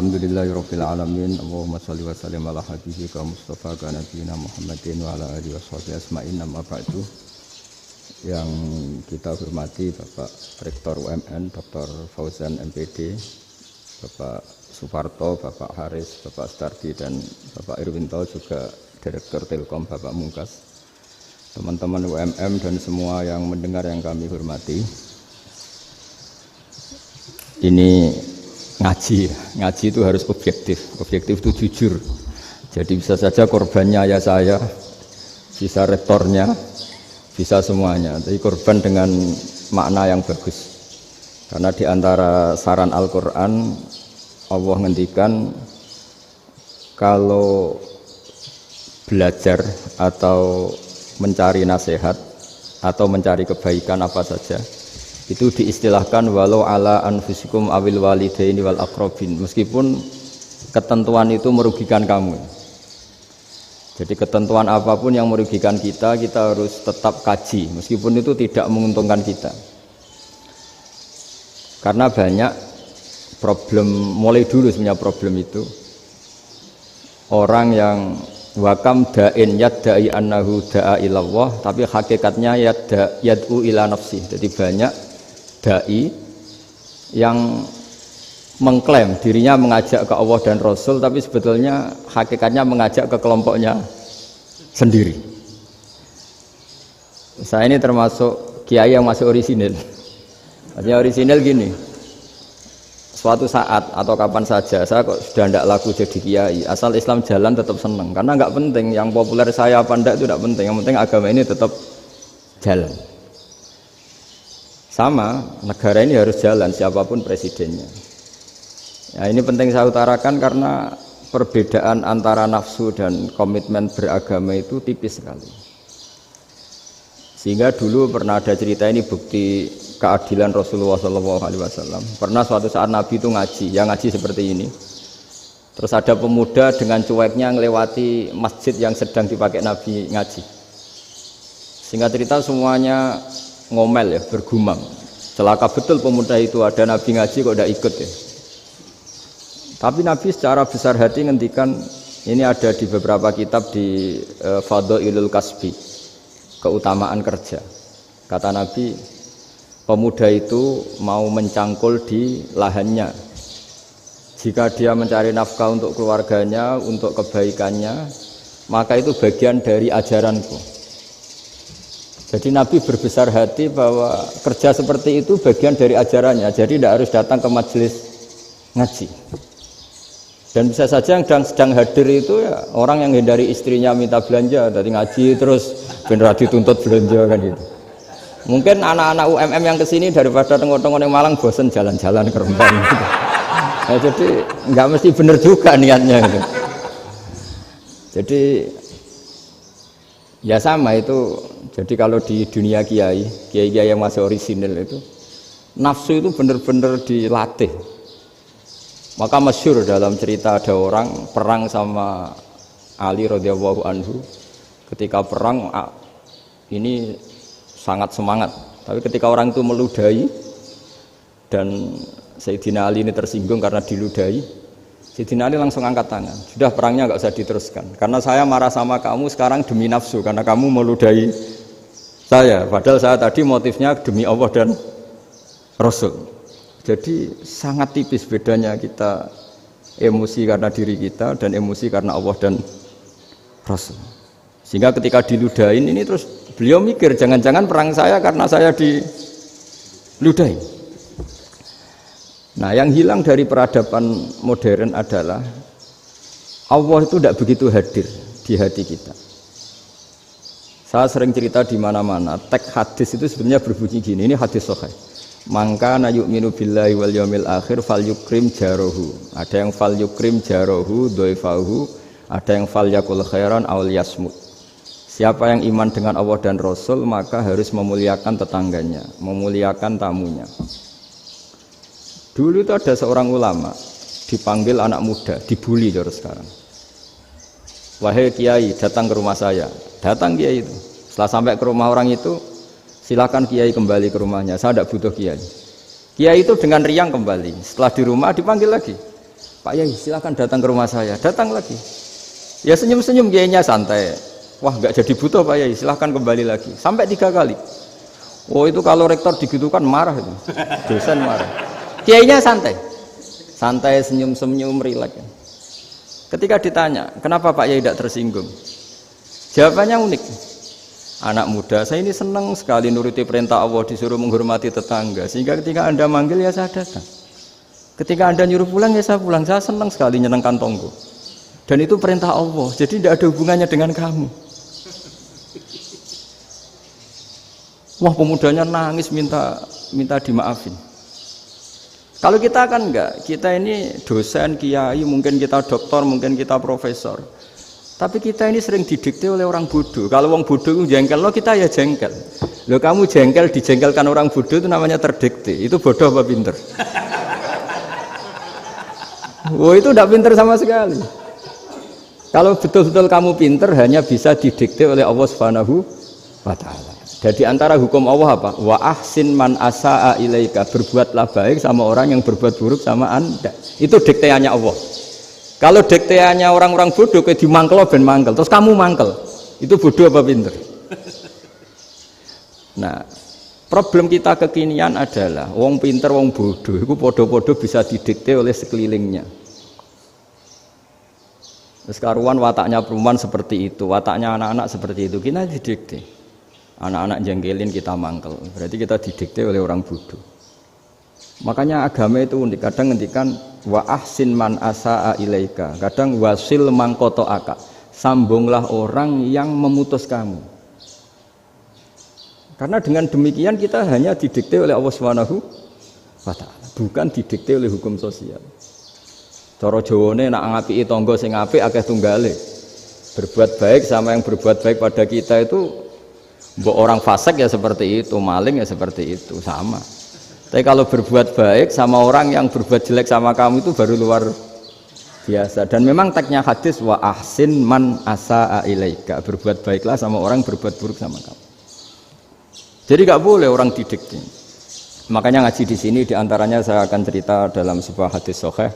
Alhamdulillahirabbil alamin. Allahumma shalli wa sallim ala habibika Mustafa ka nabiyina Muhammadin wa ala alihi washabihi asma'in. Amma ba'du. Yang kita hormati Bapak Rektor UMN Dr. Fauzan MPD, Bapak Suparto, Bapak Haris, Bapak Stardi dan Bapak Irwinto, juga Direktur Telkom Bapak Mungkas, teman-teman UMM dan semua yang mendengar yang kami hormati. Ini ngaji itu harus objektif itu jujur. Jadi bisa saja korbannya ya saya, bisa rektornya, bisa semuanya. Tapi korban dengan makna yang bagus. Karena di antara saran Al-Quran, Allah ngendikan kalau belajar atau mencari nasihat atau mencari kebaikan apa saja, itu diistilahkan walau ala anfusikum awil walidaini wal aqrabin, meskipun ketentuan itu merugikan kamu. Jadi ketentuan apapun yang merugikan kita harus tetap kaji meskipun itu tidak menguntungkan kita. Karena banyak problem, mulai dulu sebenarnya problem itu orang yang wakam da'in yadda'i annahu da'a ilallah tapi hakikatnya yad'u ila nafsi. Jadi banyak dai yang mengklaim dirinya mengajak ke Allah dan Rasul, tapi sebetulnya hakikatnya mengajak ke kelompoknya sendiri. Saya ini termasuk kiai yang masih orisinil. Artinya orisinil gini, suatu saat atau kapan saja saya kok sudah tidak laku jadi kiai, asal Islam jalan tetap seneng, karena nggak penting yang populer saya apa enggak itu tidak penting, yang penting agama ini tetap jalan. Sama, negara ini harus jalan siapapun presidennya. Ya, ini penting saya utarakan karena perbedaan antara nafsu dan komitmen beragama itu tipis sekali. Sehingga dulu pernah ada cerita, ini bukti keadilan Rasulullah SAW. Pernah suatu saat Nabi itu ngaji, yang ngaji seperti ini. Terus ada pemuda dengan cueknya ngelewati masjid yang sedang dipakai Nabi ngaji. Singkat cerita semuanya ngomel ya, bergumam. Celaka betul pemuda itu, ada Nabi ngaji kok tidak ikut ya. Tapi Nabi secara besar hati ngendikan, ini ada di beberapa kitab di Fadhailul Kasbi, keutamaan kerja. Kata Nabi, pemuda itu mau mencangkul di lahannya. Jika dia mencari nafkah untuk keluarganya, untuk kebaikannya, maka itu bagian dari ajaranku. Jadi Nabi berbesar hati bahwa kerja seperti itu bagian dari ajarannya. Jadi tidak harus datang ke majelis ngaji. Dan bisa saja yang sedang hadir itu ya orang yang hindari istrinya minta belanja, dari ngaji terus benar dituntut belanja kan gitu. Mungkin anak-anak UMM yang kesini daripada tengok-tengok yang Malang bosen jalan-jalan ke Rembang gitu. Nah, jadi nggak mesti benar juga niatnya gitu. Jadi ya sama itu. Jadi kalau di dunia kiai yang masih orisinil itu nafsu itu benar-benar dilatih. Maka masyhur dalam cerita ada orang perang sama Ali radhiyallahu anhu. Ketika perang ini sangat semangat, tapi ketika orang itu meludahi dan Sayyidina Ali ini tersinggung karena diludahi, Sayyidina Ali langsung angkat tangan, sudah perangnya nggak usah diteruskan karena saya marah sama kamu sekarang demi nafsu karena kamu meludahi saya, padahal saya tadi motifnya demi Allah dan Rasul. Jadi sangat tipis bedanya kita emosi karena diri kita dan emosi karena Allah dan Rasul. Sehingga ketika diludahin ini terus beliau mikir jangan-jangan perang saya karena saya diludahin. Nah, yang hilang dari peradaban modern adalah Allah itu tidak begitu hadir di hati kita. Saya sering cerita di mana-mana, teks hadis itu sebenarnya berbunyi gini, ini hadis sahih. Mangka na yu'minu billahi wal yaumil akhir fal yukrim jarohu. Ada yang fal yukrim jarohu dhaifahu, ada yang fal yakul khairan aw yasmut. Siapa yang iman dengan Allah dan Rasul maka harus memuliakan tetangganya, memuliakan tamunya. Dulu itu ada seorang ulama dipanggil anak muda, dibully terus sekarang. Wahai kiai, datang ke rumah saya. Datang kiai itu. Setelah sampai ke rumah orang itu, silakan kiai kembali ke rumahnya. Saya tidak butuh kiai. Kiai itu dengan riang kembali. Setelah di rumah dipanggil lagi. Pak Yai silahkan datang ke rumah saya. Datang lagi. Ya senyum-senyum kiainya santai. Wah nggak jadi butuh Pak Yai, silahkan kembali lagi. Sampai 3 kali. Oh itu kalau rektor digitukan marah itu. Dosen marah. Kiainya santai. Santai senyum-senyum rileks. Ketika ditanya, kenapa Pak Yai tidak tersinggung? Jawabannya unik. Anak muda, saya ini senang sekali nuruti perintah Allah, disuruh menghormati tetangga. Sehingga ketika Anda manggil ya saya datang. Ketika Anda nyuruh pulang ya saya pulang. Saya senang sekali nyenangkan tonggo. Dan itu perintah Allah, jadi tidak ada hubungannya dengan kamu. Wah pemudanya nangis minta dimaafin. Kalau kita kan enggak, kita ini dosen, kiai, mungkin kita doktor, mungkin kita profesor. Tapi kita ini sering didikte oleh orang bodoh. Kalau orang bodoh itu jengkel, lo kita ya jengkel. Lo kamu jengkel, dijengkelkan orang bodoh itu namanya terdikte. Itu bodoh apa pinter? Wah itu tidak pinter sama sekali. Kalau betul-betul kamu pinter, hanya bisa didikte oleh Allah Subhanahu wa Ta'ala. Jadi antara hukum Allah apa? Wa ahsin man asa'a ilaika, berbuatlah baik sama orang yang berbuat buruk sama Anda. Itu dikteannya Allah. Kalau dikteannya orang-orang bodoh kayak dimangkel ben mangkel, terus kamu mangkel. Itu bodoh apa pinter? Nah, problem kita kekinian adalah wong pinter, wong bodoh itu podo-podo bisa didikte oleh sekelilingnya. Sekaruan wataknya perempuan seperti itu, wataknya anak-anak seperti itu, kita didikte. Anak-anak jengkelin kita mangkel, berarti kita didikte oleh orang bodoh. Makanya agama itu unik, kadang ngendikan wa ahsin man asa'a ilaika, kadang wasil man qata'aka, sambunglah orang yang memutus kamu. Karena dengan demikian kita hanya didikte oleh Allah Subhanahu wa Ta'ala, bukan didikte oleh hukum sosial. Cara Jawane nak ngapiki tangga sing apik akeh tunggale. Berbuat baik sama yang berbuat baik pada kita itu, mbok orang fasik ya seperti itu, maling ya seperti itu, sama. Tapi kalau berbuat baik sama orang yang berbuat jelek sama kamu itu baru luar biasa. Dan memang teksnya hadis wa ahsin man asa'a ilaika, berbuat baiklah sama orang berbuat buruk sama kamu. Jadi nggak boleh orang didikte. Makanya ngaji di sini diantaranya saya akan cerita dalam sebuah hadis sahih,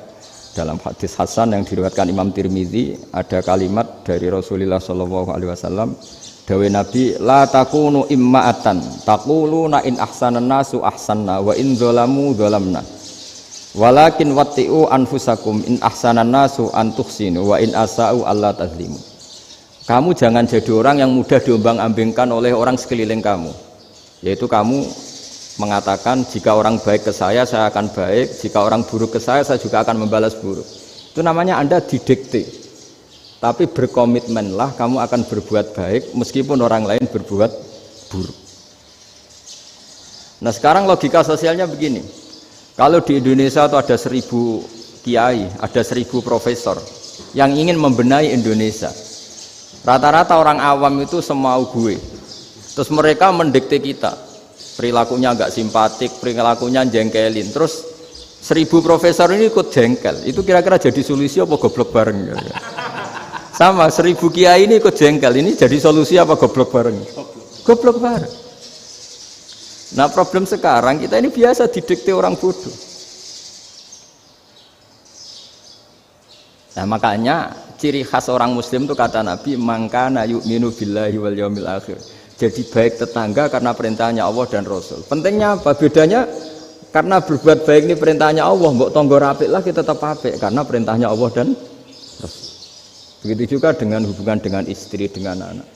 dalam hadis hasan yang diriwayatkan Imam Tirmizi, ada kalimat dari Rasulullah SAW. Dawe Nabi, la takunu imma'atan taquluna in ahsanan nasu ahsanna wa in zalamu zalamna walakin watti'u anfusakum in ahsanan nasu an tuhsinu wa in asa'u alla tazlimu. Kamu jangan jadi orang yang mudah diombang-ambingkan oleh orang sekeliling kamu, yaitu kamu mengatakan jika orang baik ke saya akan baik, jika orang buruk ke saya juga akan membalas buruk. Itu namanya Anda didikte. Tapi berkomitmenlah kamu akan berbuat baik meskipun orang lain berbuat buruk. Nah sekarang logika sosialnya begini. Kalau di Indonesia itu ada 1000 kiai, ada 1000 profesor yang ingin membenahi Indonesia. Rata-rata orang awam itu semau gue. Terus mereka mendikte kita. Perilakunya agak simpatik, perilakunya jengkelin. Terus 1000 profesor ini ikut jengkel. Itu kira-kira jadi solusi apa goblok bareng? Sama 1000 kiai ini ikut jengkel, ini jadi solusi apa goblok bareng? Goblok bareng. Nah problem sekarang kita ini biasa didikte orang bodoh. Nah makanya ciri khas orang muslim itu kata Nabi, mangkana yu'minu billahi wal yaumil akhir. Jadi baik tetangga karena perintahnya Allah dan Rasul. Pentingnya apa? Bedanya karena berbuat baik ini perintahnya Allah, mbok tonggo apik lah kita tetap apik karena perintahnya Allah dan Rasul. Begitu juga dengan hubungan dengan istri, dengan anak.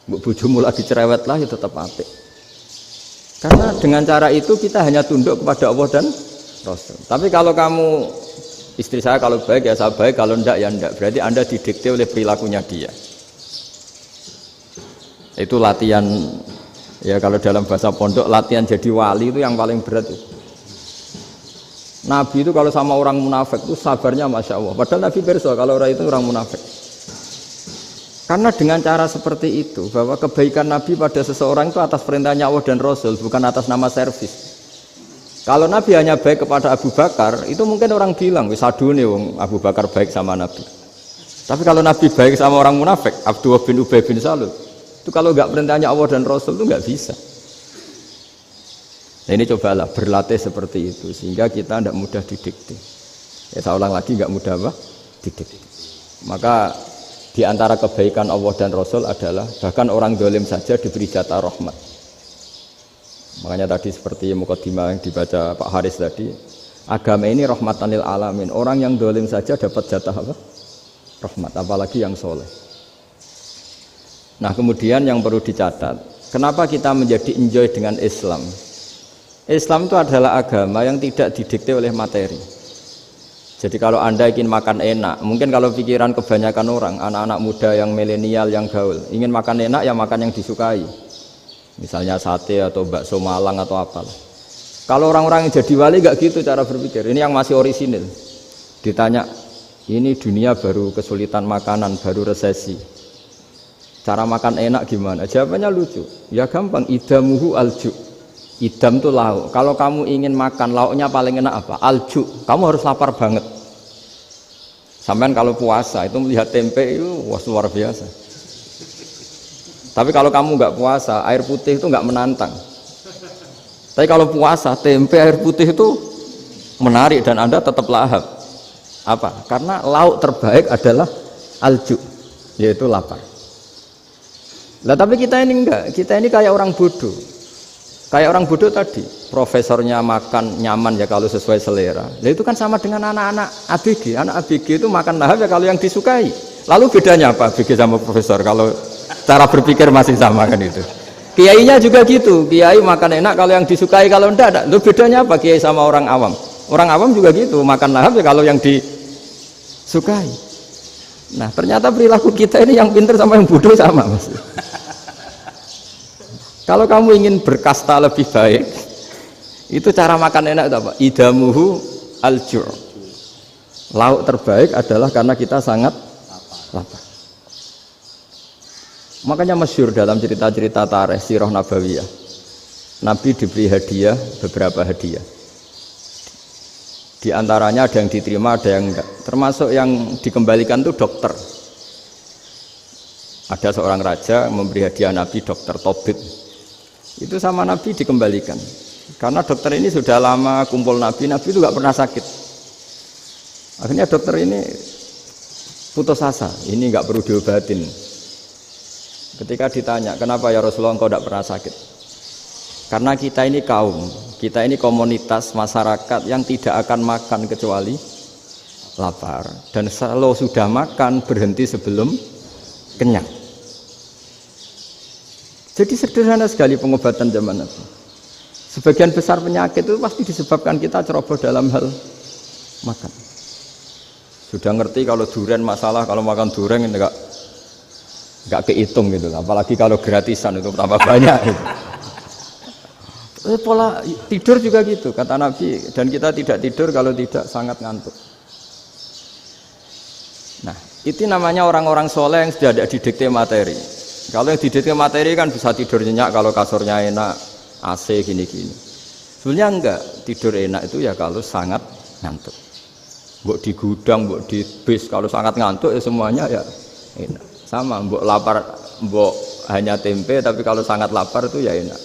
Mbok bojomu lagi cerewet lah ya tetap apik. Karena dengan cara itu kita hanya tunduk kepada Allah dan Rasul. Tapi kalau kamu, istri saya kalau baik ya saya baik, kalau enggak ya enggak. Berarti Anda didikte oleh perilakunya dia. Itu latihan, ya kalau dalam bahasa pondok, latihan jadi wali itu yang paling berat itu. Nabi itu kalau sama orang munafik itu sabarnya Masya Allah. Padahal Nabi perso kalau orang itu orang munafik. Karena dengan cara seperti itu, bahwa kebaikan Nabi pada seseorang itu atas perintahnya Allah dan Rasul, bukan atas nama servis. Kalau Nabi hanya baik kepada Abu Bakar, itu mungkin orang bilang, wis adune wong Abu Bakar baik sama Nabi. Tapi kalau Nabi baik sama orang munafik, Abdullah bin Ubay bin Salul, itu kalau nggak perintahnya Allah dan Rasul itu nggak bisa. Nah ini cobalah berlatih seperti itu, sehingga kita tidak mudah didikte. Ya saya ulang lagi nggak mudah apa? Didikte. Maka di antara kebaikan Allah dan Rasul adalah bahkan orang dolim saja diberi jatah rahmat. Makanya tadi seperti mukadimah yang dibaca Pak Haris tadi, agama ini rahmatan lil alamin. Orang yang dolim saja dapat jatah apa? Rahmat, apalagi yang soleh. Nah kemudian yang perlu dicatat, kenapa kita menjadi enjoy dengan Islam? Islam itu adalah agama yang tidak didikte oleh materi. Jadi kalau Anda ingin makan enak, mungkin kalau pikiran kebanyakan orang, anak-anak muda yang milenial, yang gaul, ingin makan enak ya makan yang disukai. Misalnya sate atau bakso Malang atau apalah. Kalau orang-orang yang jadi wali nggak gitu cara berpikir. Ini yang masih orisinil. Ditanya, ini dunia baru kesulitan makanan, baru resesi. Cara makan enak gimana? Jawabannya lucu. Ya gampang, idamuhu alju. Idam itu lauk. Kalau kamu ingin makan lauknya paling enak apa? Alju. Kamu harus lapar banget. Sampai kalau puasa itu melihat tempe itu wah luar biasa. Tapi kalau kamu nggak puasa, air putih itu nggak menantang. Tapi kalau puasa, tempe air putih itu menarik dan Anda tetap lahap. Apa? Karena lauk terbaik adalah alju, yaitu lapar. Lah tapi kita ini enggak. Kita ini kayak orang bodoh. Kayak orang bodoh tadi, profesornya makan nyaman ya kalau sesuai selera. Nah itu kan sama dengan anak-anak ABG. Anak ABG itu makan lahap ya kalau yang disukai. Lalu bedanya apa ABG sama profesor? Kalau cara berpikir masih sama kan itu. Kiainya juga gitu. Kiai makan enak kalau yang disukai, kalau enggak ada. Lalu bedanya apa kiai sama orang awam? Orang awam juga gitu, makan lahap ya kalau yang disukai. Nah ternyata perilaku kita ini yang pintar sama yang bodoh sama mas. Kalau kamu ingin berkasta lebih baik, itu cara makan enak itu apa? Idamuhu al-jur. Lauk terbaik adalah karena kita sangat lapar. Makanya masyhur dalam cerita-cerita tarikh sirah nabawiyah. Nabi diberi hadiah, beberapa hadiah. Di antaranya ada yang diterima, ada yang enggak. Termasuk yang dikembalikan itu dokter. Ada seorang raja memberi hadiah Nabi dokter Tobit. Itu sama Nabi dikembalikan karena dokter ini sudah lama kumpul Nabi itu gak pernah sakit. Akhirnya dokter ini putus asa, ini gak perlu diobatin. Ketika ditanya kenapa ya Rasulullah engkau gak pernah sakit, karena kita ini kaum, kita ini komunitas masyarakat yang tidak akan makan kecuali lapar, dan kalau sudah makan berhenti sebelum kenyang. Jadi sederhana sekali pengobatan zaman Nabi. Sebagian besar penyakit itu pasti disebabkan kita ceroboh dalam hal makan. Sudah ngerti kalau durian masalah, kalau makan durian enggak kehitung gitu. Apalagi kalau gratisan itu tambah banyak. Gitu. Pola tidur juga gitu kata Nabi, dan kita tidak tidur kalau tidak sangat ngantuk. Nah, itu namanya orang-orang soleh yang sudah ada didikte materi. Kalau yang didikte materi kan bisa tidur nyenyak kalau kasurnya enak, AC gini-gini. Sebenarnya enggak, tidur enak itu ya kalau sangat ngantuk. Mbok di gudang, mbok di bis, kalau sangat ngantuk ya semuanya ya enak. Sama, mbok lapar, mbok hanya tempe, tapi kalau sangat lapar itu ya enak.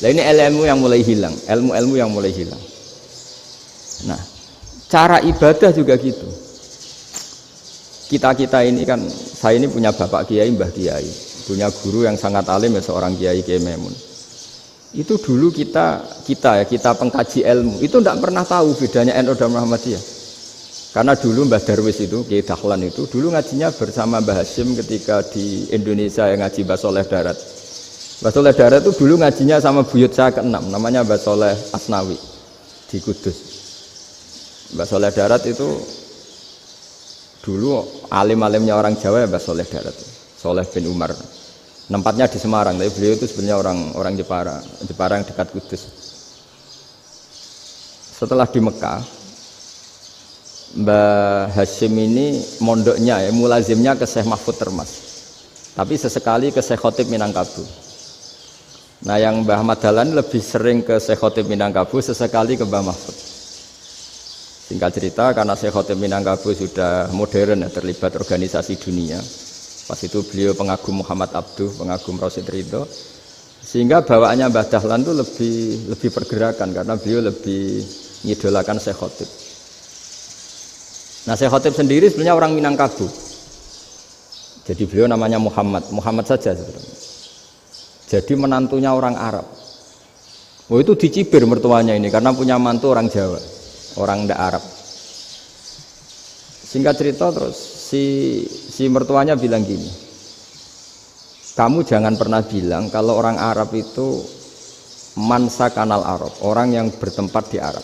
Nah ini ilmu yang mulai hilang, ilmu-ilmu yang mulai hilang. Nah, cara ibadah juga gitu. Kita ini kan, saya ini punya bapak kiai, mbah kiai. Punya guru yang sangat alim ya seorang Kiai Memun. Itu dulu kita pengkaji ilmu itu tidak pernah tahu bedanya NU dan Muhammadiyah. Karena dulu Mbah Darwis itu Kiai Dahlan itu dulu ngajinya bersama Mbah Hasyim ketika di Indonesia yang ngaji Mbah Soleh Darat. Mbah Soleh Darat itu dulu ngajinya sama buyut saya ke-6 namanya Mbah Soleh Asnawi di Kudus. Mbah Soleh Darat itu dulu alim-alimnya orang Jawa ya Mbah Soleh Darat. Soleh bin Umar. Tempatnya di Semarang, tapi beliau itu sebenarnya orang Jepara yang dekat Kudus. Setelah di Mekah, Mbah Hasyim ini mondoknya ya, mulazimnya ke Syekh Mahfud Termas. Tapi sesekali ke Syekh Khotib Minangkabau. Nah yang Mbah Ahmad Dahlan lebih sering ke Syekh Khotib Minangkabau, sesekali ke Mbah Mahfud. Singkat cerita, karena Syekh Khotib Minangkabau sudah modern ya, terlibat organisasi dunia. Pas itu beliau pengagum Muhammad Abduh, pengagum Rasid Ridho, sehingga bawaannya Mbah Dahlan itu lebih pergerakan karena beliau lebih ngidolakan Syekh Khotib. Nah, Syekh Khatib sendiri sebenarnya orang Minangkabau. Jadi beliau namanya Muhammad saja sebenarnya. Jadi menantunya orang Arab. Oh, itu dicibir mertuanya ini karena punya mantu orang Jawa, orang ndak Arab. Singkat cerita terus si mertuanya bilang gini, kamu jangan pernah bilang kalau orang Arab itu mansa kanal Arab, orang yang bertempat di Arab.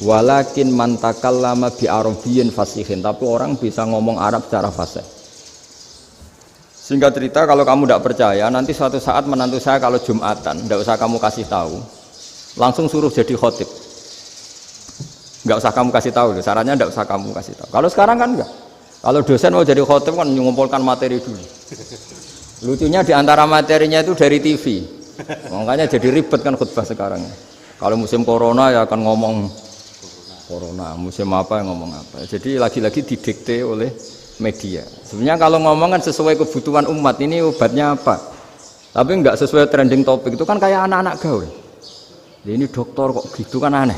Walakin man takallama bi arabiyyin fasihin, tapi orang bisa ngomong Arab secara fasih. Singkat cerita, kalau kamu tidak percaya, nanti suatu saat menantu saya kalau Jumatan, tidak usah kamu kasih tahu, langsung suruh jadi khotib. Nggak usah kamu kasih tahu, sarannya tidak usah kamu kasih tahu. Kalau sekarang kan enggak. Kalau dosen mau jadi khotib kan mengumpulkan materi dulu. Lucunya di antara materinya itu dari TV, makanya jadi ribet kan khutbah sekarang. Kalau musim corona ya akan ngomong corona, musim apa yang ngomong apa. Jadi lagi-lagi didikte oleh media. Sebenarnya kalau ngomong kan sesuai kebutuhan umat, ini obatnya apa. Tapi enggak sesuai trending topik, itu kan kayak anak-anak gaul. Ini dokter kok gitu kan aneh.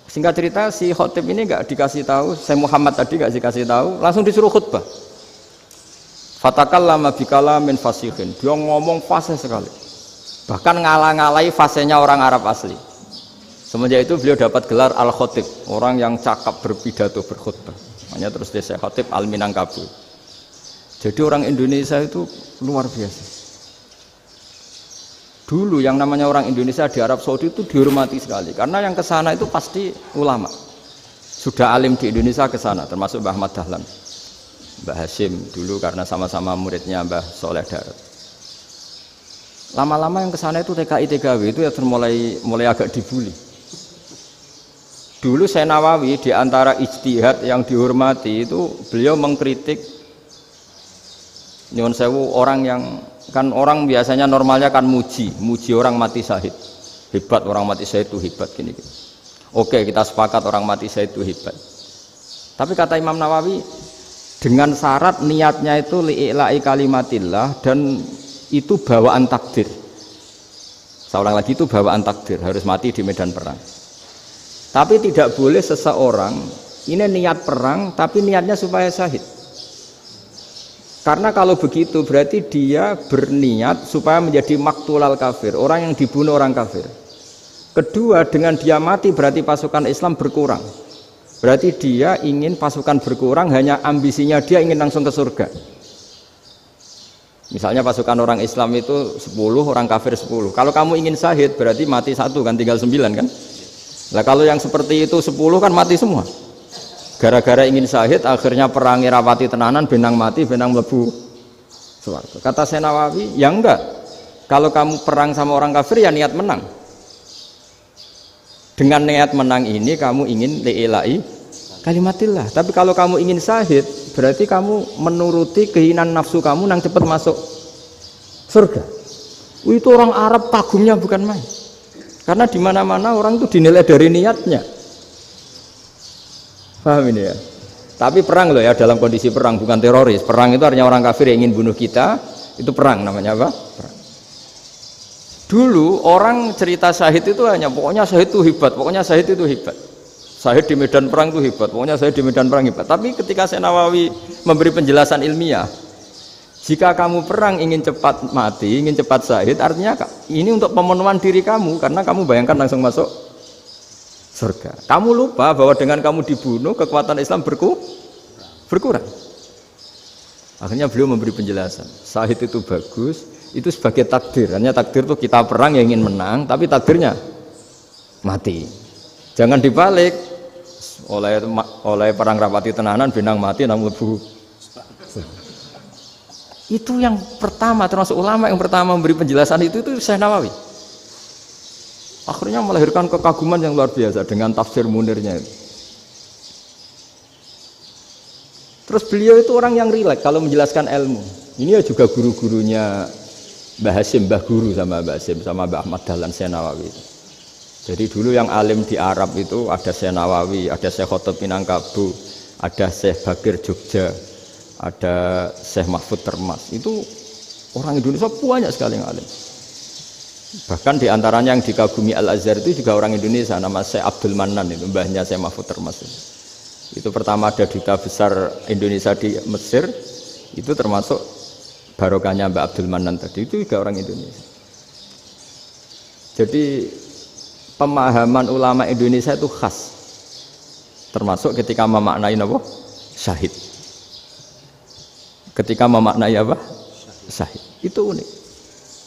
Singkat cerita si khotib ini enggak dikasih tahu, saya Muhammad tadi enggak dikasih tahu, langsung disuruh khutbah. Fatakallama bikalamin fasihin. Dia ngomong fasih sekali. Bahkan ngalah-ngalahi fasihnya orang Arab asli. Semenjak itu beliau dapat gelar Al-Khotib, orang yang cakap berpidato berkhutbah. Makanya terus desa Khotib Al-Minangkabau. Jadi orang Indonesia itu luar biasa. Dulu yang namanya orang Indonesia di Arab Saudi itu dihormati sekali, karena yang kesana itu pasti ulama. Sudah alim di Indonesia kesana, termasuk Mbah Ahmad Dahlan, Mbah Hashim dulu karena sama-sama muridnya Mbah Soleh Darat. Lama-lama yang kesana itu TKI TKW itu ya mulai agak dibully. Dulu Syekh Nawawi di antara ijtihad yang dihormati itu beliau mengkritik nyuwun sewu orang yang kan orang biasanya normalnya kan muji orang mati syahid. Hebat orang mati syahid itu hebat gini. Oke, kita sepakat orang mati syahid itu hebat. Tapi kata Imam Nawawi dengan syarat niatnya itu li'ila'i kalimatillah dan itu bawaan takdir. Saya ulang lagi, itu bawaan takdir, harus mati di medan perang. Tapi tidak boleh seseorang ini niat perang tapi niatnya supaya syahid. Karena kalau begitu berarti dia berniat supaya menjadi maktulal kafir, orang yang dibunuh orang kafir. Kedua, dengan dia mati berarti pasukan Islam berkurang. Berarti dia ingin pasukan berkurang, hanya ambisinya dia ingin langsung ke surga. Misalnya pasukan orang Islam itu 10, orang kafir 10. Kalau kamu ingin syahid berarti mati 1 kan, tinggal 9 kan. Nah kalau yang seperti itu 10 kan mati semua. Gara-gara ingin syahid akhirnya perangi rapati tenanan, benang mati, benang mlebu swarga. Kata Syekh Nawawi, ya enggak. Kalau kamu perang sama orang kafir ya niat menang. Dengan niat menang ini kamu ingin li'ila'i kalimatillah. Tapi kalau kamu ingin syahid berarti kamu menuruti keinginan nafsu kamu nang cepat masuk surga. Itu orang Arab kagumnya bukan main. Karena di mana-mana orang itu dinilai dari niatnya. Paham ini ya? Tapi perang loh ya, dalam kondisi perang, bukan teroris. Perang itu artinya orang kafir yang ingin bunuh kita, itu perang namanya apa? Perang. Dulu orang cerita syahid itu hanya pokoknya syahid itu hebat, pokoknya syahid itu hebat. Syahid di medan perang itu hebat, pokoknya syahid di medan perang hebat. Tapi ketika Syekh Nawawi memberi penjelasan ilmiah, jika kamu perang ingin cepat mati, ingin cepat syahid, artinya ini untuk pemenuhan diri kamu, karena kamu bayangkan langsung masuk surga. Kamu lupa bahwa dengan kamu dibunuh, kekuatan Islam berkurang. Akhirnya beliau memberi penjelasan, syahid itu bagus, itu sebagai takdir. Hanya takdir itu kita perang yang ingin menang, tapi takdirnya mati. Jangan dibalik, oleh perang rapati tenanan, benang mati, namun lebu. Itu yang pertama, termasuk ulama yang pertama memberi penjelasan itu Syekh Nawawi. Akhirnya melahirkan kekaguman yang luar biasa dengan tafsir Munirnya itu. Terus beliau itu orang yang rileks kalau menjelaskan ilmu. Ini ya juga guru-gurunya Mbah Hashim, Mbah Guru sama Mbah Hashim sama Mbah Ahmad Dahlan Syekh Nawawi. Jadi dulu yang alim di Arab itu ada Syekh Nawawi, ada Syekh Khatib Minangkabau, ada Syekh Bakir Jogja, ada Syekh Mahfud Termas. Itu orang Indonesia banyak sekali yang alim. Bahkan diantaranya yang dikagumi Al-Azhar itu juga orang Indonesia, nama Syekh Abdul Manan itu, mbahnya Syekh Mahfud Termas itu. Itu pertama ada duta besar Indonesia di Mesir, itu termasuk barokahnya Mbak Abdul Manan tadi, itu juga orang Indonesia. Jadi pemahaman ulama Indonesia itu khas, termasuk ketika memaknai apa? Syahid. Ketika memaknai apa? Syahid. Itu unik.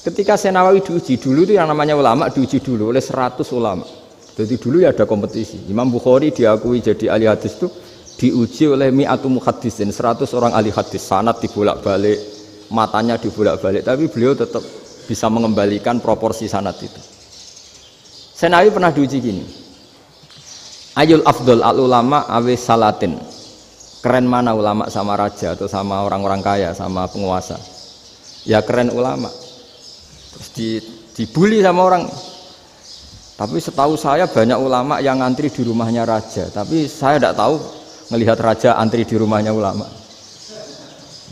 Ketika Senawawi diuji dulu itu yang namanya ulama diuji dulu oleh 100 ulama. Jadi dulu ya ada kompetisi. Imam Bukhari diakui jadi ahli hadis itu diuji oleh mi'atu muhaddisin, 100 orang ahli hadis, sanad dibolak-balik, matanya dibolak-balik, tapi beliau tetap bisa mengembalikan proporsi sanad itu. Senawawi pernah diuji gini. Ayul afdol al ulama awe salatin. Keren mana ulama sama raja atau sama orang-orang kaya, sama penguasa? Ya keren ulama. Terus dibully sama orang. Tapi setahu saya banyak ulama yang antri di rumahnya raja, tapi saya tidak tahu melihat raja antri di rumahnya ulama.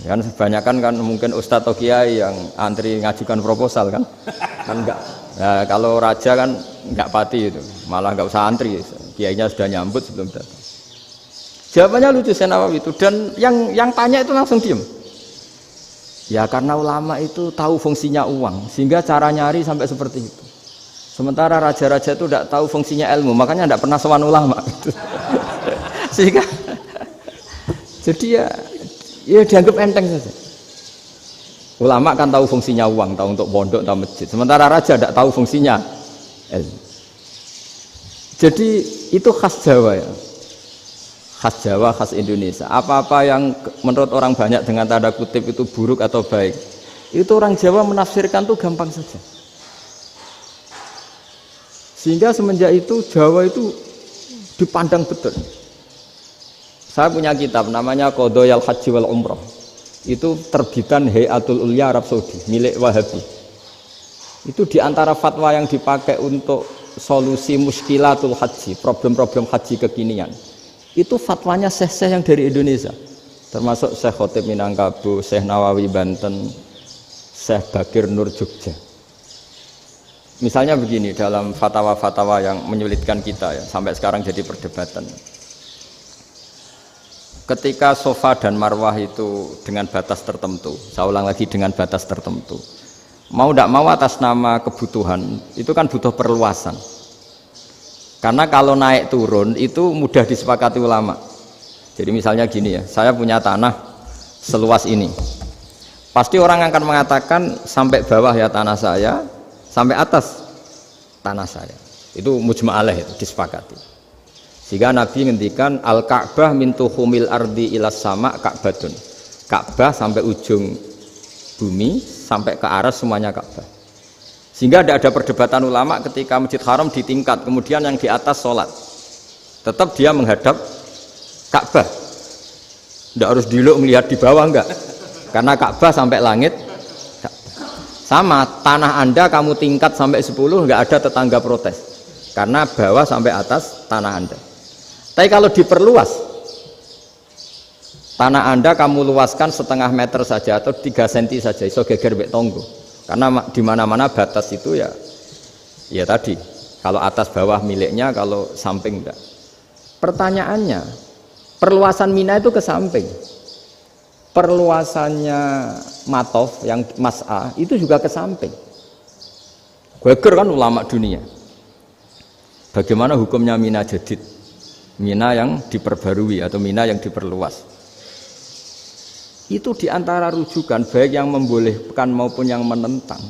Kan kebanyakan kan mungkin ustadz atau kiai yang antri ngajukan proposal kan enggak. Nah, kalau raja kan enggak pati itu, malah enggak usah antri, kiainya sudah nyambut sebelum datang. Jawabannya lucu Senawawi itu, dan yang tanya itu langsung diem. Ya karena ulama itu tahu fungsinya uang, sehingga cara nyari sampai seperti itu. Sementara raja-raja itu tidak tahu fungsinya ilmu, makanya tidak pernah sowan ulama. Sehingga jadi ya dianggap enteng saja. Ulama kan tahu fungsinya uang, tahu untuk pondok, tahu masjid. Sementara raja tidak tahu fungsinya ilmu. Jadi itu khas Jawa ya. Khas Jawa, khas Indonesia. Apa-apa yang menurut orang banyak dengan tanda kutip itu buruk atau baik, itu orang Jawa menafsirkan tuh gampang saja. Sehingga semenjak itu Jawa itu dipandang betul. Saya punya kitab namanya Qadhayal Haji wal Umrah. Itu terbitan Hayatul Ulya Arab Saudi, milik Wahabi. Itu diantara fatwa yang dipakai untuk solusi muskilatul haji, problem-problem haji kekinian. Itu fatwanya syekh-syekh yang dari Indonesia. Termasuk Syekh Khotib Minangkabau, Syekh Nawawi Banten, Syekh Bakir Nur Jogja. Misalnya begini, dalam fatwa-fatwa yang menyulitkan kita ya, sampai sekarang jadi perdebatan. Ketika Safa dan Marwah itu dengan batas tertentu, saya ulang lagi dengan batas tertentu, mau tidak mau atas nama kebutuhan, itu kan butuh perluasan. Karena kalau naik turun itu mudah disepakati ulama. Jadi misalnya gini ya, saya punya tanah seluas ini. Pasti orang akan mengatakan sampai bawah ya tanah saya, sampai atas tanah saya. Itu mujma' alaih, itu disepakati. Sehingga Nabi ngendikan al-Ka'bah min tuhumil ardi ilas sama Ka'batun. Ka'bah sampai ujung bumi sampai ke aras semuanya Ka'bah. Sehingga tidak ada perdebatan ulama ketika Masjid Haram ditingkat, kemudian yang di atas sholat. Tetap dia menghadap Ka'bah. Tidak harus diluk melihat di bawah enggak. Karena Ka'bah sampai langit. Sama, tanah Anda kamu tingkat sampai 10, nggak ada tetangga protes. Karena bawah sampai atas tanah Anda. Tapi kalau diperluas, tanah Anda kamu luaskan setengah meter saja atau 3 cm saja, iso geger mbek tonggo. Karena di mana-mana batas itu ya tadi, kalau atas bawah miliknya, kalau samping enggak. Pertanyaannya, perluasan Mina itu ke samping. Perluasannya Matof yang Mas'a itu juga ke samping. Geger kan ulama dunia. Bagaimana hukumnya Mina Jadid? Mina yang diperbarui atau Mina yang diperluas. Itu diantara rujukan baik yang membolehkan maupun yang menentang.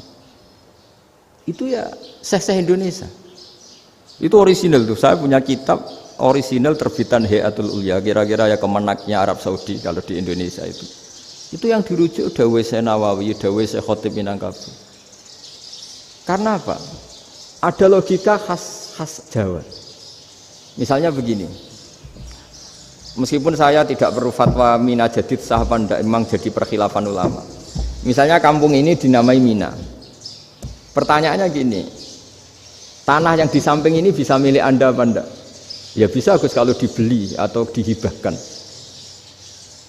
Itu ya syekh-syekh Indonesia. Itu orisinal tuh. Saya punya kitab orisinal terbitan Hayatul Ulya, kira-kira ya kemenaknya Arab Saudi kalau di Indonesia itu yang dirujuk dawuh Syekh Nawawi, dawuh Syekh Khotib Minangkabau. Karena apa? Ada logika khas Jawa. Misalnya begini, meskipun saya tidak perlu fatwa Mina Jadid sah apa enggak, memang jadi perkhilafan ulama. Misalnya kampung ini dinamai Mina. Pertanyaannya gini, tanah yang di samping ini bisa milik Anda apa enggak? Ya bisa Gus kalau dibeli atau dihibahkan.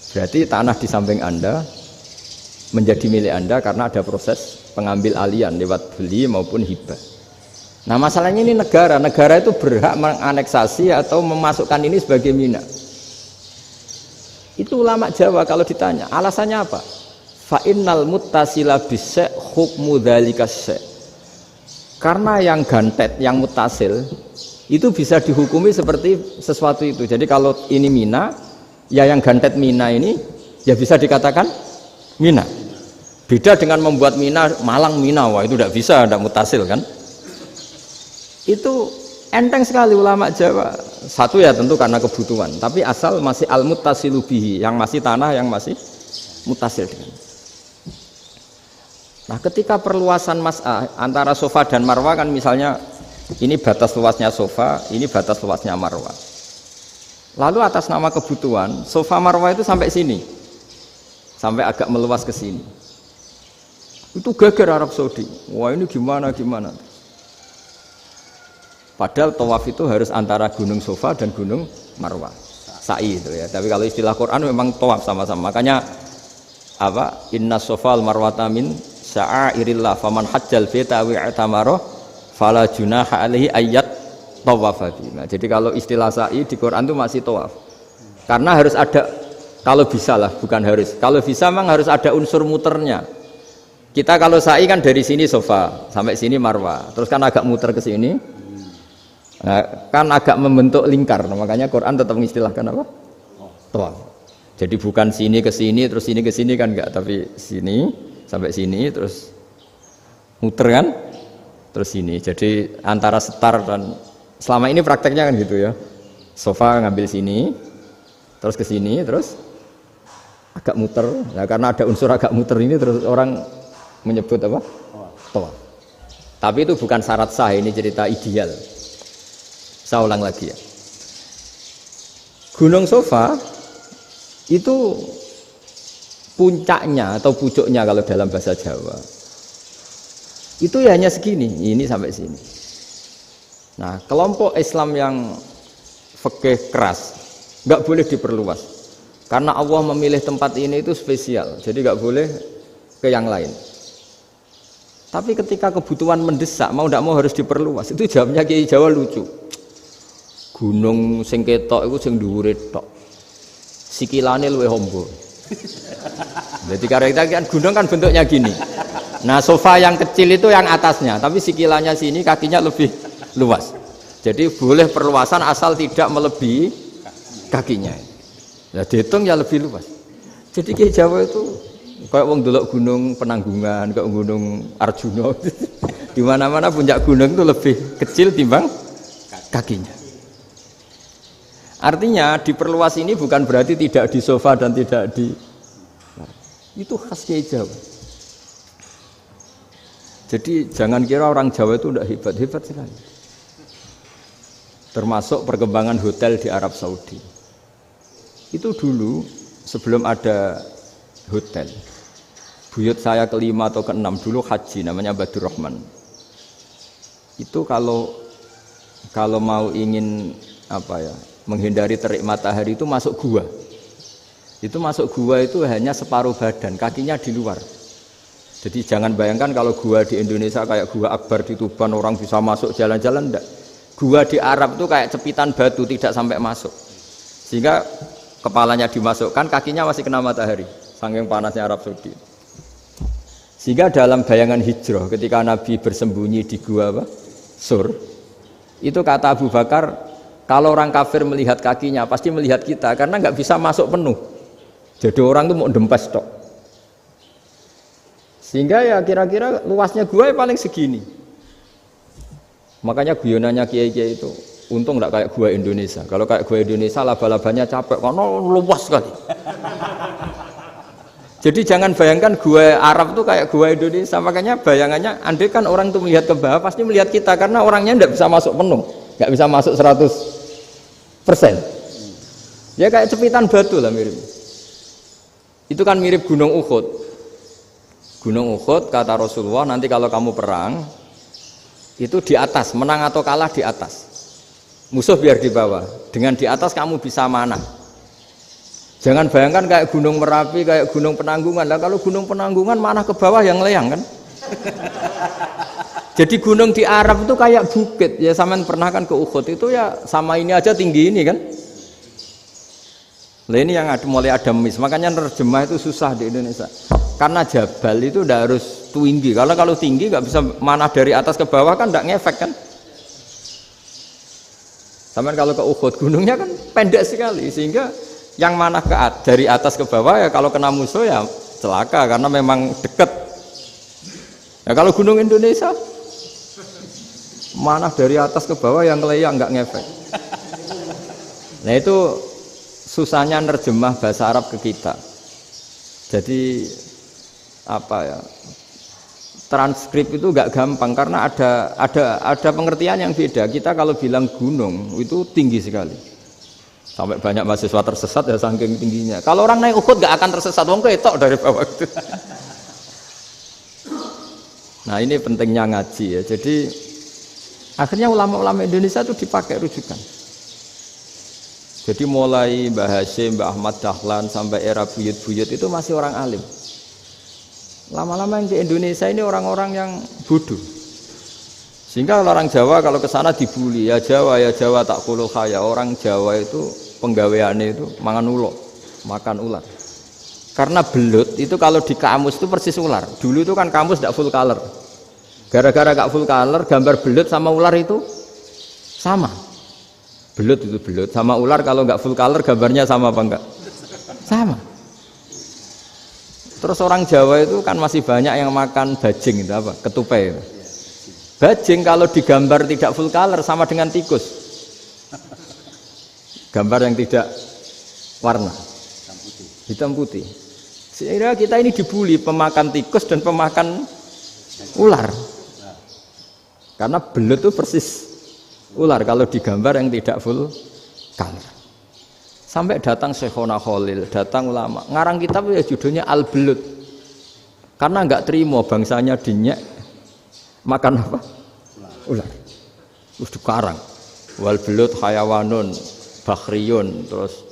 Berarti tanah di samping Anda menjadi milik Anda karena ada proses pengambil alian lewat beli maupun hibah. Nah masalahnya ini negara itu berhak menganeksasi atau memasukkan ini sebagai Mina. Itu ulama Jawa kalau ditanya, alasannya apa? Fa innal muttasila bis-sa' hukmu dzalika sy'. Karena yang gantet, yang mutasil itu bisa dihukumi seperti sesuatu itu. Jadi kalau ini mina, ya yang gantet mina ini ya bisa dikatakan mina. Beda dengan membuat mina Malang mina, wah itu tidak bisa, tidak mutasil kan? Itu enteng sekali ulama Jawa. Satu ya tentu karena kebutuhan, tapi asal masih al-muttasilu bihi, yang masih tanah yang masih mutasil dengan. Nah, ketika perluasan mas'ah antara sofa dan marwah kan misalnya ini batas luasnya sofa, ini batas luasnya marwah. Lalu atas nama kebutuhan, sofa marwah itu sampai sini. Sampai agak meluas ke sini. Itu geger Arab Saudi. Wah, ini gimana? Padahal tawaf itu harus antara gunung Sofa dan gunung Marwah. Sa'i itu ya. Tapi kalau istilah Quran memang tawaf sama-sama. Makanya apa? Inna Sofal Marwata min sya'airillah faman hajjal baita wa i'tamara fala junaha alaihi ayyat tawafa bi. Nah, jadi kalau istilah sa'i di Quran itu masih tawaf. Karena harus ada, kalau bisa lah, bukan harus. Kalau bisa memang harus ada unsur muternya. Kita kalau sa'i kan dari sini Sofa sampai sini Marwah. Terus kan agak muter ke sini. Nah, kan agak membentuk lingkar, nah, makanya Quran tetap mengistilahkan apa? Tawaf. Jadi bukan sini ke sini terus sini ke sini kan enggak, tapi sini sampai sini terus muter kan, terus sini. Jadi antara setar dan selama ini prakteknya kan gitu ya. Sofa ngambil sini, terus ke sini, terus agak muter. Nah, karena ada unsur agak muter ini terus orang menyebut apa? Tawaf. Tapi itu bukan syarat sah, ini cerita ideal. Saya ulang lagi ya. Gunung Sofa itu puncaknya atau pucuknya kalau dalam bahasa Jawa itu ya hanya segini, ini sampai sini. Nah, kelompok Islam yang fikih keras nggak boleh diperluas karena Allah memilih tempat ini itu spesial, jadi nggak boleh ke yang lain. Tapi ketika kebutuhan mendesak, mau tidak mau harus diperluas. Itu jawabnya Kiai Jawa lucu. Gunung sing ketok iku sing dhuwure tok. Sikilane luwih ombo. Jadi karena kan gunung kan bentuknya gini. Nah, sofa yang kecil itu yang atasnya, tapi sikilannya sini kakinya lebih luas. Jadi boleh perluasan asal tidak melebihi kakinya. Ya dihitung ya lebih luas. Jadi Kiai Jawa itu kayak wong delok gunung Penanggungan, kayak gunung Arjuna. Di mana-mana puncak gunung itu lebih kecil timbang kakinya. Artinya diperluas ini bukan berarti tidak di sofa dan tidak di, itu khas Kiai Jawa. Jadi jangan kira orang Jawa itu tidak hebat sekali. Termasuk perkembangan hotel di Arab Saudi. Itu dulu sebelum ada hotel, buyut saya kelima atau keenam dulu haji, namanya Badur Rahman. Itu kalau mau ingin apa ya, menghindari terik matahari itu masuk gua. Itu masuk gua itu hanya separuh badan, kakinya di luar. Jadi jangan bayangkan kalau gua di Indonesia kayak gua Akbar di Tuban orang bisa masuk jalan-jalan, enggak. Gua di Arab itu kayak cepitan batu, tidak sampai masuk. Sehingga kepalanya dimasukkan, kakinya masih kena matahari, saking panasnya Arab Saudi. Sehingga dalam bayangan hijrah ketika Nabi bersembunyi di gua apa? Sur. Itu kata Abu Bakar, kalau orang kafir melihat kakinya pasti melihat kita karena nggak bisa masuk penuh. Jadi orang itu mau dempes tok. Sehingga ya kira-kira luasnya gua paling segini. Makanya guyonannya kiai-kiai itu untung nggak kayak gua Indonesia. Kalau kayak gua Indonesia laba-labanya capek karena luas sekali. Jadi jangan bayangkan gua Arab tuh kayak gua Indonesia. Makanya bayangannya andai kan orang itu melihat ke bawah pasti melihat kita karena orangnya nggak bisa masuk penuh, nggak bisa masuk 100%. Ya kayak cepitan batu lah mirip. Itu kan mirip Gunung Uhud. Gunung Uhud kata Rasulullah, nanti kalau kamu perang itu di atas, menang atau kalah di atas. Musuh biar di bawah. Dengan di atas kamu bisa manah. Jangan bayangkan kayak Gunung Merapi, kayak Gunung Penanggungan. Lah kalau Gunung Penanggungan manah ke bawah yang leyang kan. Jadi gunung di Arab itu kayak bukit. Ya sampean pernah kan ke Uhud itu ya sama ini aja tinggi ini kan. Lah ini yang mulai ada mis, makanya nerjemah itu susah di Indonesia. Karena jabal itu tidak harus tinggi. Kalau tinggi nggak bisa manah dari atas ke bawah kan nggak ngefek kan. Sama kalau ke Uhud gunungnya kan pendek sekali sehingga yang manah dari atas ke bawah ya kalau kena musuh ya celaka karena memang dekat. Ya kalau gunung Indonesia manah dari atas ke bawah yang keleyang nggak ngefek. Nah itu susahnya nerjemah bahasa Arab ke kita. Jadi apa ya? Transkrip itu nggak gampang karena ada pengertian yang beda. Kita kalau bilang gunung itu tinggi sekali. Sampai banyak mahasiswa tersesat ya saking tingginya. Kalau orang naik Uhud nggak akan tersesat, wong ketok dari bawah itu. Nah, ini pentingnya ngaji ya. Jadi akhirnya ulama-ulama Indonesia itu dipakai rujukan. Jadi mulai Mbah Hasyim, Mbah Ahmad Dahlan sampai era buyut-buyut itu masih orang alim. Lama-lama yang di Indonesia ini orang-orang yang bodoh. Sehingga orang Jawa kalau ke sana dibully, ya Jawa tak kuluh kaya. Orang Jawa itu penggaweannya itu makan ular. Karena belut itu kalau di kamus itu persis ular. Dulu itu kan kamus tidak full color. Gara-gara gak full color, gambar belut sama ular itu sama. Belut itu belut sama ular kalau nggak full color gambarnya sama apa enggak? Sama. Terus orang Jawa itu kan masih banyak yang makan bajing itu apa? Ketupai. Bajing kalau digambar tidak full color sama dengan tikus. Gambar yang tidak warna. Hitam putih. Sehingga kita ini dibully pemakan tikus dan pemakan ular. Karena belut itu persis ular kalau digambar yang tidak full color. Sampai datang Syekhona Khalil, datang ulama. Ngarang kitab ya judulnya Al-Belut. Karena enggak terima bangsanya dinyek makan apa? Ular. Terus dikarang. Wal belut hayawanun bakhriyun terus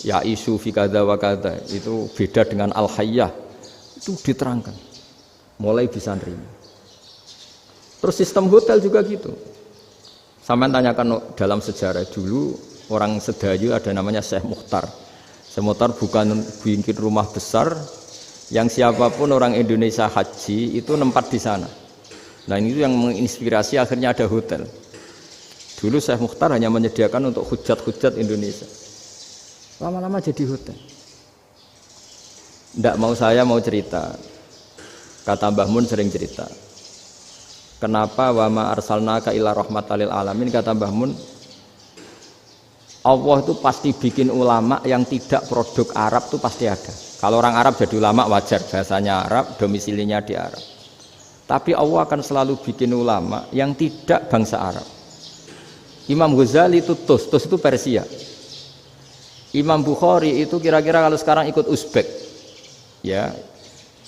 ya isu fi kadza wa kadza. Itu beda dengan al-hayyah. Itu diterangkan. Mulai bisa nerima. Terus sistem hotel juga gitu. Sampai tanyakan dalam sejarah dulu orang Sedayu ada namanya Syekh Mukhtar. Syekh Mukhtar bukan bikin rumah besar yang siapapun orang Indonesia haji itu nempat di sana. Nah ini yang menginspirasi akhirnya ada hotel. Dulu Syekh Mukhtar hanya menyediakan untuk hujat-hujat Indonesia. Lama-lama jadi hotel. Nggak mau saya mau cerita. Kata Mbah Mun sering cerita. Kenapa wa ma arsalnaka illa rahmatan lil alamin, kata Mbah Mun, Allah itu pasti bikin ulama yang tidak produk Arab itu pasti ada. Kalau orang Arab jadi ulama wajar, bahasanya Arab, domisilinya di Arab. Tapi Allah akan selalu bikin ulama yang tidak bangsa Arab. Imam Ghazali itu Tus itu Persia. Imam Bukhari itu kira-kira kalau sekarang ikut Uzbek. Ya.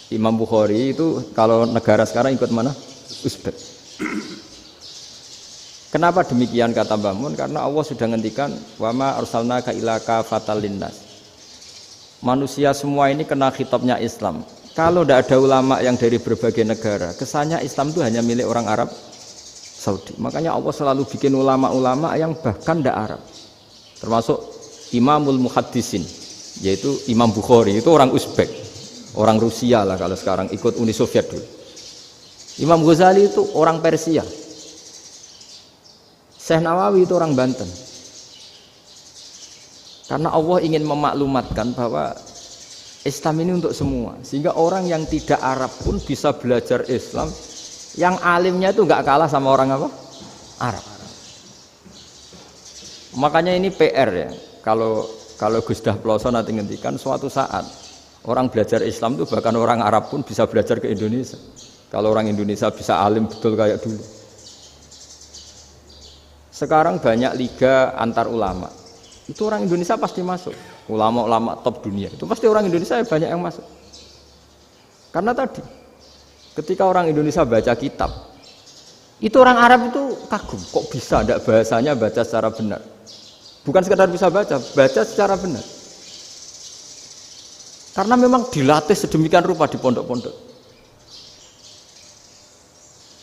Imam Bukhari itu kalau negara sekarang ikut mana? Uzbek. Kenapa demikian kata Mbah Mun? Karena Allah sudah ngendikan wa ma arsalnaka illa kafatal linnas. Manusia semua ini kena khitabnya Islam. Kalau tidak ada ulama yang dari berbagai negara, kesannya Islam itu hanya milik orang Arab Saudi. Makanya Allah selalu bikin ulama-ulama yang bahkan tidak Arab. Termasuk Imamul Muhaddisin, yaitu Imam Bukhari, itu orang Uzbek, orang Rusia lah kalau sekarang ikut Uni Soviet dulu. Imam Ghazali itu orang Persia. Syekh Nawawi itu orang Banten. Karena Allah ingin memaklumatkan bahwa Islam ini untuk semua. Sehingga orang yang tidak Arab pun bisa belajar Islam. Yang alimnya itu nggak kalah sama orang apa? Arab. Makanya ini PR ya. Kalau Gus Dah Ploso nanti ngendikan suatu saat orang belajar Islam itu bahkan orang Arab pun bisa belajar ke Indonesia. Kalau orang Indonesia bisa alim betul kayak dulu. Sekarang banyak liga antar ulama. Itu orang Indonesia pasti masuk. Ulama-ulama top dunia. Itu pasti orang Indonesia banyak yang masuk. Karena tadi, ketika orang Indonesia baca kitab, itu orang Arab itu kagum. Kok bisa ada bahasanya baca secara benar? Bukan sekedar bisa baca secara benar. Karena memang dilatih sedemikian rupa di pondok-pondok.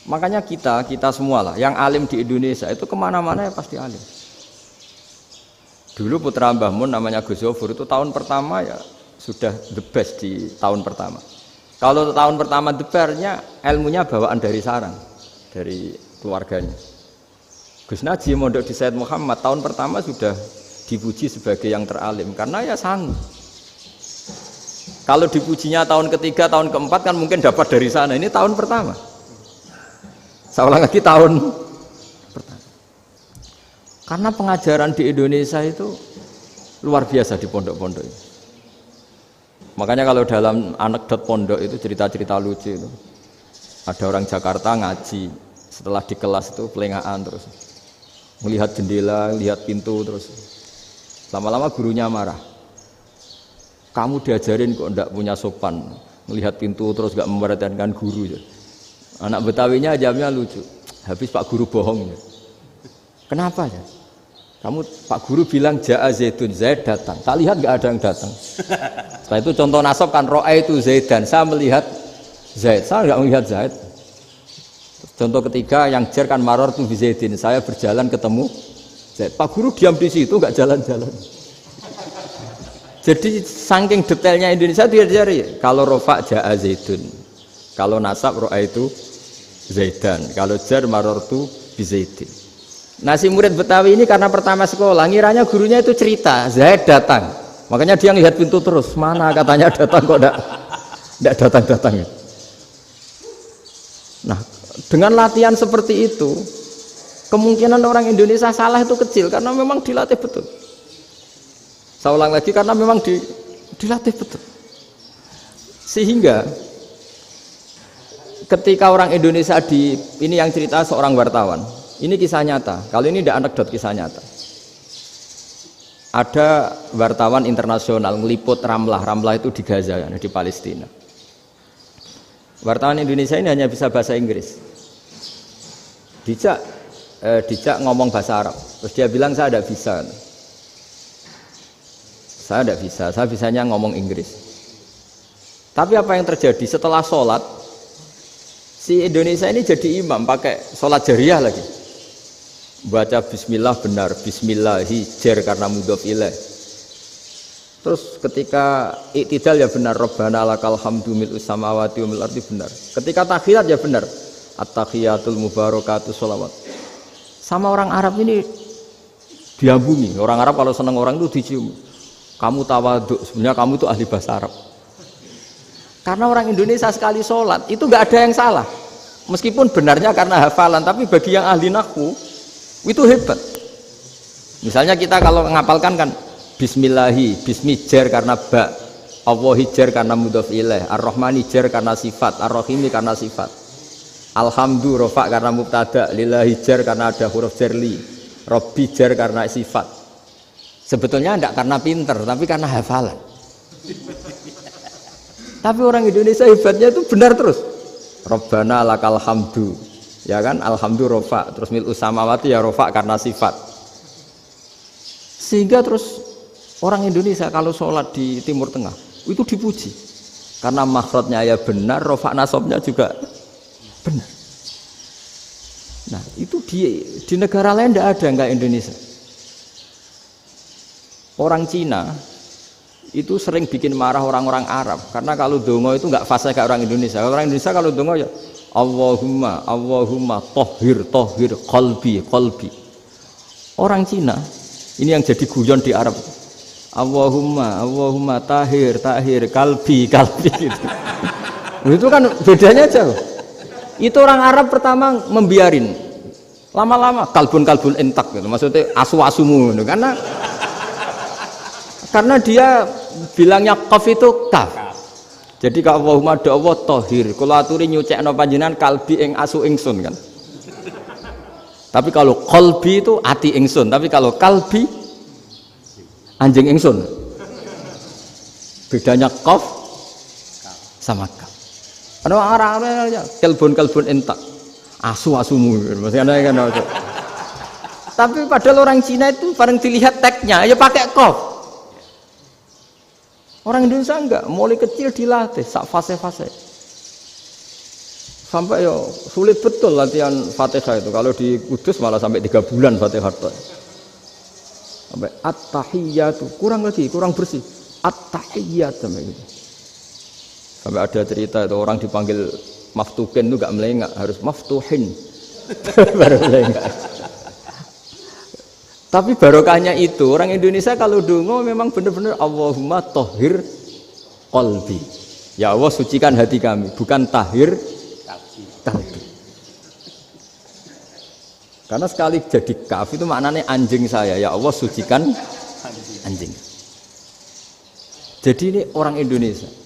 Makanya kita semua lah yang alim di Indonesia itu kemana-mana ya pasti alim. Dulu putra Mbah Mun namanya Gus Zofur itu tahun pertama ya sudah the best di tahun pertama. Kalau tahun pertama the bestnya ilmunya bawaan dari sarang, dari keluarganya. Gus Naji mondok di Said Muhammad tahun pertama sudah dipuji sebagai yang teralim karena ya sanggup. Kalau dipujinya tahun ketiga, tahun keempat kan mungkin dapat dari sana. Ini tahun pertama. Saya ulang lagi tahun pertama. Karena pengajaran di Indonesia itu luar biasa di pondok-pondok ini. Makanya kalau dalam anekdot pondok itu cerita-cerita lucu itu. Ada orang Jakarta ngaji, setelah di kelas itu pelengahan terus. Melihat jendela, lihat pintu terus. Lama-lama gurunya marah. Kamu diajarin kok enggak punya sopan. Melihat pintu terus enggak memperhatikan guru. Anak Betawinya jawabnya lucu. Habis Pak Guru bohong. Kenapa ya? Kamu Pak Guru bilang Ja'a Zaidun, Zaid datang. Tak lihat enggak ada yang datang. Setelah itu contoh nasab kan ro'a itu Zaidan. Saya melihat Zaid, saya enggak melihat Zaid. Contoh ketiga yang jer kan maror tu bi Zaidin. Saya berjalan ketemu Zaid. Pak Guru diam di situ enggak jalan-jalan. Jadi saking detailnya Indonesia dia cari. Kalau rofa Ja'a Zaidun. Kalau nasab ro'a itu Zaidan. Kalau jar maror tu bi Zaidin. Nah si murid Betawi ini karena pertama sekolah, ngiranya gurunya itu cerita, Zaid datang. Makanya dia ngelihat pintu terus, mana katanya datang kok enggak datang-datang. Nah, dengan latihan seperti itu, kemungkinan orang Indonesia salah itu kecil karena memang dilatih betul. Saya ulang lagi karena memang dilatih betul. Sehingga ketika orang Indonesia ini yang cerita seorang wartawan. Ini kisah nyata. Kalau ini tidak anekdot, kisah nyata. Ada wartawan internasional ngeliput Ramlah. Ramlah itu di Gaza, di Palestina. Wartawan Indonesia ini hanya bisa bahasa Inggris. Dijak ngomong bahasa Arab. Terus dia bilang saya tidak bisa. Saya tidak bisa. Saya bisanya ngomong Inggris. Tapi apa yang terjadi setelah sholat? Si Indonesia ini jadi imam pakai sholat jariah lagi. Baca bismillah benar, bismillahi jar karena mudhof ilaih. Terus ketika iktidal ya benar, Rabbana lakal hamdu mil'us samawati wa mil'ul ardi benar. Ketika tahiyat ya benar, at-tahiyatul mubarakatuh sholawat. Sama orang Arab ini diambungi. Orang Arab kalau senang orang itu dicium. Kamu tawaduk, sebenarnya kamu itu ahli bahasa Arab. Karena orang Indonesia sekali sholat itu nggak ada yang salah. Meskipun benarnya karena hafalan, tapi bagi yang ahli nahwu itu hebat. Misalnya kita kalau ngapalkan kan bismillahi, bismi jar karena ba, Allahi jar karena mudhof ilaih, ar-rahmani jar karena sifat, ar-rahimi karena sifat, alhamdu rofa karena mubtada, lillahi jar karena ada huruf jarli, robbi jar karena sifat. Sebetulnya tidak karena pinter, tapi karena hafalan. Tapi orang Indonesia hebatnya itu benar terus. Rabbana lakal hamdu. Ya kan, alhamdu rofa, terus mil'us samawati ya rofa karena sifat. Sehingga terus orang Indonesia kalau sholat di Timur Tengah itu dipuji karena makhrajnya ya benar, rofa nasabnya juga benar. Nah itu di negara lain tidak ada enggak Indonesia. Orang Cina itu sering bikin marah orang-orang Arab karena kalau dongo itu enggak fasih kayak orang Indonesia. Orang Indonesia kalau dongo ya Allahumma tohir qalbi. Orang Cina ini yang jadi guyon di Arab. Allahumma tahir kalbi gitu. Itu kan bedanya jauh. Itu orang Arab pertama membiarin. Lama-lama kalbun entak gitu. Maksudnya asu-asumu gitu. Karena dia bilangnya qaf itu kaf. Jadi kalau Allahumma do Allah tohir, kalau aturi nyucekno panjenengan kalbi ing asu ingsun kan. Tapi kalau qalbi itu ati ingsun, tapi kalau kalbi anjing ingsun. Bedanya qaf sama kaf. Ada orang-orang kalbun entak, asu-asumu, maksudnya kan. Tapi padahal orang Cina itu paling dilihat teksnya, ya pakai qaf. Orang Indonesia enggak, mulai kecil dilatih sak fase-fase. Sampai ya sulit betul latihan Fatihah itu. Kalau di Kudus malah sampai 3 bulan Fatihah. Sampai at-tahiyyatu, kurang lagi, kurang bersih. At-tahiyyat sampai gitu. Sampai ada cerita itu orang dipanggil maftuhin itu enggak melengak, harus maftuhin. Baru melengak. Tapi barokahnya itu orang Indonesia kalau dongo memang benar-benar Allahumma tahhir qalbi. Ya Allah sucikan hati kami, bukan tahhir kalbi. Karena sekali jadi kaf itu maknanya anjing saya, ya Allah sucikan anjing. Jadi ini orang Indonesia.